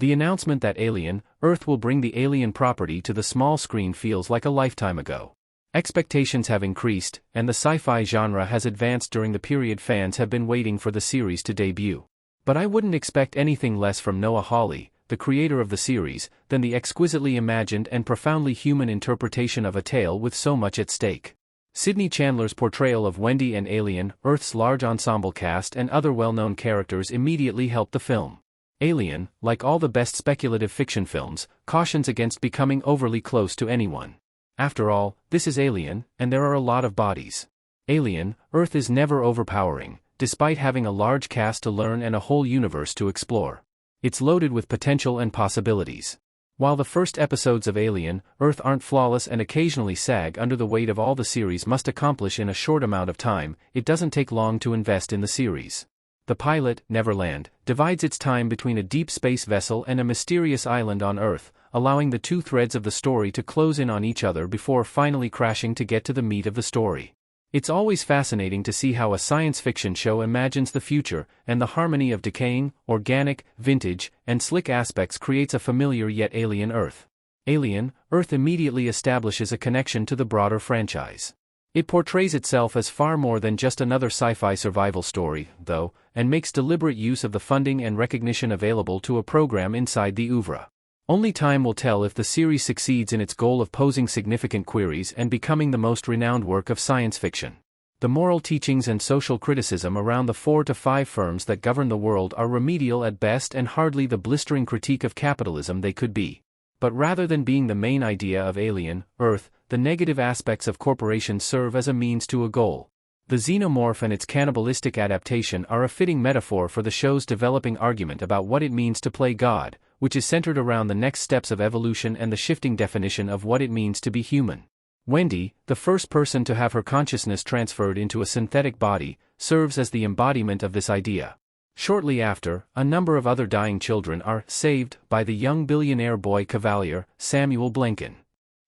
The announcement that Alien, Earth will bring the Alien property to the small screen feels like a lifetime ago. Expectations have increased, and the sci-fi genre has advanced during the period fans have been waiting for the series to debut. But I wouldn't expect anything less from Noah Hawley, the creator of the series, than the exquisitely imagined and profoundly human interpretation of a tale with so much at stake. Sidney Chandler's portrayal of Wendy and Alien, Earth's large ensemble cast and other well-known characters immediately helped the film. Alien, like all the best speculative fiction films, cautions against becoming overly close to anyone. After all, this is Alien, and there are a lot of bodies. Alien, Earth is never overpowering, despite having a large cast to learn and a whole universe to explore. It's loaded with potential and possibilities. While the first episodes of Alien, Earth aren't flawless and occasionally sag under the weight of all the series must accomplish in a short amount of time, it doesn't take long to invest in the series. The pilot, Neverland, divides its time between a deep space vessel and a mysterious island on Earth, allowing the two threads of the story to close in on each other before finally crashing to get to the meat of the story. It's always fascinating to see how a science fiction show imagines the future, and the harmony of decaying, organic, vintage, and slick aspects creates a familiar yet alien Earth. Alien, Earth immediately establishes a connection to the broader franchise. It portrays itself as far more than just another sci-fi survival story, though, and makes deliberate use of the funding and recognition available to a program inside the oeuvre. Only time will tell if the series succeeds in its goal of posing significant queries and becoming the most renowned work of science fiction. The moral teachings and social criticism around the 4 to 5 firms that govern the world are remedial at best and hardly the blistering critique of capitalism they could be. But rather than being the main idea of Alien, Earth, the negative aspects of corporations serve as a means to a goal. The Xenomorph and its cannibalistic adaptation are a fitting metaphor for the show's developing argument about what it means to play God, which is centered around the next steps of evolution and the shifting definition of what it means to be human. Wendy, the first person to have her consciousness transferred into a synthetic body, serves as the embodiment of this idea. Shortly after, a number of other dying children are saved by the young billionaire boy Cavalier, Samuel Blanken.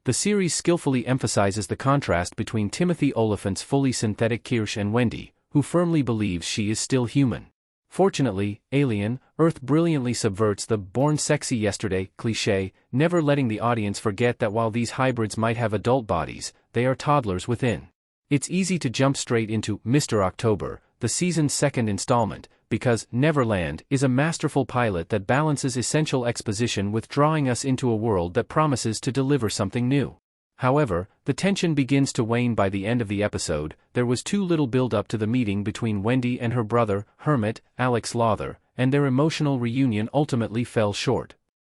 The series skillfully emphasizes the contrast between Timothy Oliphant's fully synthetic Kirsch and Wendy, who firmly believes she is still human. Fortunately, Alien, Earth brilliantly subverts the "born sexy yesterday" cliché, never letting the audience forget that while these hybrids might have adult bodies, they are toddlers within. It's easy to jump straight into Mr. October, the season's second installment, because Neverland is a masterful pilot that balances essential exposition with drawing us into a world that promises to deliver something new. However, the tension begins to wane by the end of the episode. There was too little build-up to the meeting between Wendy and her brother, Hermit, Alex Lawther, and their emotional reunion ultimately fell short.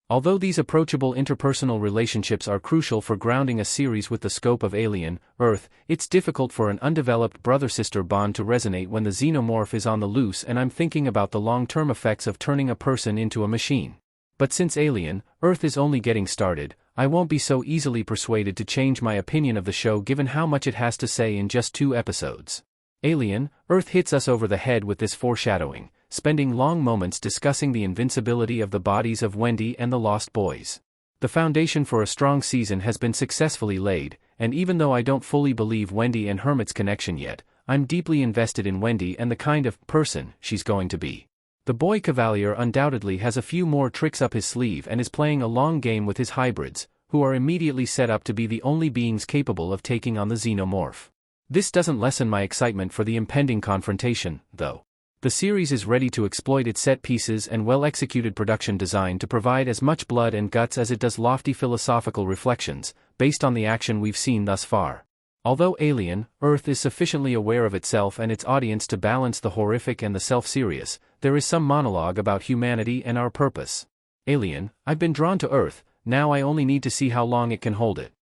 Although these approachable interpersonal relationships are crucial for grounding a series with the scope of Alien, Earth, it's difficult for an undeveloped brother-sister bond to resonate when the Xenomorph is on the loose, and I'm thinking about the long-term effects of turning a person into a machine. But since Alien, Earth is only getting started, I won't be so easily persuaded to change my opinion of the show given how much it has to say in just 2 episodes. Alien, Earth hits us over the head with this foreshadowing, spending long moments discussing the invincibility of the bodies of Wendy and the Lost Boys. The foundation for a strong season has been successfully laid, and even though I don't fully believe Wendy and Hermit's connection yet, I'm deeply invested in Wendy and the kind of person she's going to be. The boy Cavalier undoubtedly has a few more tricks up his sleeve and is playing a long game with his hybrids, who are immediately set up to be the only beings capable of taking on the Xenomorph. This doesn't lessen my excitement for the impending confrontation, though. The series is ready to exploit its set pieces and well-executed production design to provide as much blood and guts as it does lofty philosophical reflections, based on the action we've seen thus far. Although Alien, Earth is sufficiently aware of itself and its audience to balance the horrific and the self-serious, there is some monologue about humanity and our purpose. Alien, I've been drawn to Earth, now I only need to see how long it can hold it.